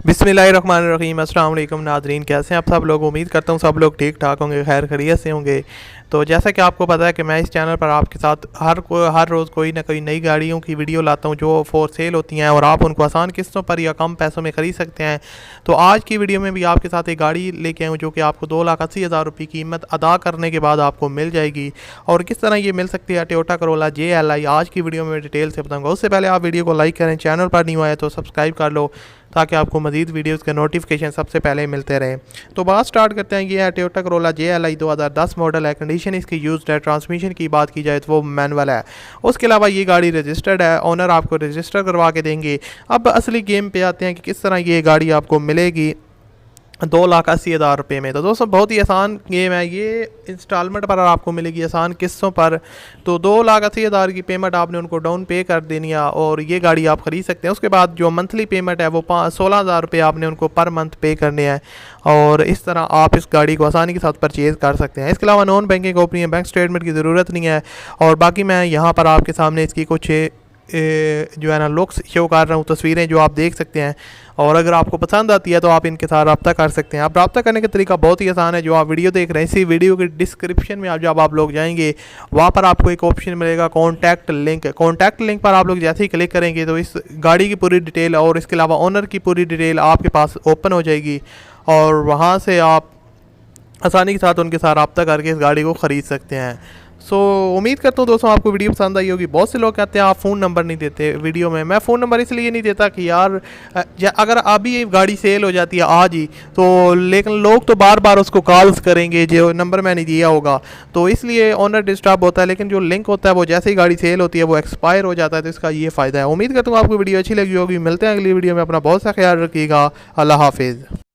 बिस्मिल्लाहिर्रहमानिर्रहीम। अस्सलाम वालेकुम नाज़रीन, कैसे हैं आप सब लोग। उम्मीद करता हूँ सब लोग ठीक ठाक होंगे, खैर खैरियत से होंगे। तो जैसा कि आपको पता है कि मैं इस चैनल पर आपके साथ हर रोज़ कोई ना कोई नई गाड़ियों की वीडियो लाता हूँ जो फॉर सेल होती हैं और आप उनको आसान किस्तों पर या कम पैसों में ख़रीद सकते हैं। तो आज की वीडियो में भी आपके साथ एक गाड़ी लेके आऊँ जो कि आपको 2,80,000 रुपये कीमत अदा करने के बाद आपको मिल जाएगी। और किस तरह ये मिल सकती है टोयोटा करोला GLI, आज की वीडियो में डिटेल से बताऊँगा। उससे पहले आप वीडियो को लाइक करें, चैनल पर नहीं आए तो सब्सक्राइब कर लो ताकि आपको मज़ीद वीडियोस के नोटिफिकेशन सबसे पहले मिलते रहें। तो बात स्टार्ट करते हैं। ये है टोयोटा करोला GLI 2010 मॉडल है। कंडीशन इसकी यूज्ड है। ट्रांसमिशन की बात की जाए तो वो मैनुअल है। उसके अलावा ये गाड़ी रजिस्टर्ड है, ओनर आपको रजिस्टर करवा के देंगे। अब असली गेम पे आते हैं कि किस तरह ये गाड़ी आपको मिलेगी 2,80,000 रुपये में। तो दोस्तों बहुत ही आसान गेम है ये। इंस्टॉलमेंट पर आपको मिलेगी आसान किस्तों पर। तो 2,80,000 की पेमेंट आपने उनको डाउन पे कर देनी है और ये गाड़ी आप ख़रीद सकते हैं। उसके बाद जो मंथली पेमेंट है वो 16,000 रुपये आपने उनको पर मंथ पे करने हैं और इस तरह आप इस गाड़ी को आसानी के साथ परचेज़ कर सकते हैं। इसके अलावा नॉन बैंकिंग ओपनिंग है, बैंक स्टेटमेंट की ज़रूरत नहीं है। और बाकी मैं यहाँ पर आपके सामने इसकी कुछ जो है ना लुक्स शो कर रहा हूँ, तस्वीरें जो आप देख सकते हैं। और अगर आपको पसंद आती है तो आप इनके साथ रब्ता कर सकते हैं। आप रब्ता करने का तरीका बहुत ही आसान है। जो आप वीडियो देख रहे हैं इसी वीडियो के डिस्क्रिप्शन में जब आप लोग जाएंगे वहाँ पर आपको एक ऑप्शन मिलेगा कॉन्टैक्ट लिंक। कॉन्टैक्ट लिंक पर आप लोग जैसे ही क्लिक करेंगे तो इस गाड़ी की पूरी डिटेल और इसके अलावा ओनर की पूरी डिटेल आपके पास ओपन हो जाएगी और वहाँ से आप आसानी के साथ उनके साथ रब्ता करके इस गाड़ी को ख़रीद सकते हैं। उम्मीद करता हूँ दोस्तों आपको वीडियो पसंद आई होगी। बहुत से लोग कहते हैं आप फ़ोन नंबर नहीं देते वीडियो में। मैं फ़ोन नंबर इसलिए नहीं देता कि यार अगर अभी ये गाड़ी सेल हो जाती है आज ही तो, लेकिन लोग तो बार बार उसको कॉल्स करेंगे जो नंबर मैंने दिया होगा, तो इसलिए ओनर डिस्टर्ब होता है। लेकिन जो लिंक होता है वो जैसे ही गाड़ी सेल होती है वो एक्सपायर हो जाता है। तो इसका ये फ़ायदा है। उम्मीद करता हूँ आपको वीडियो अच्छी लगी होगी। मिलते हैं अगली वीडियो में। अपना बहुत सा ख्याल रखिएगा। अल्लाह हाफिज़।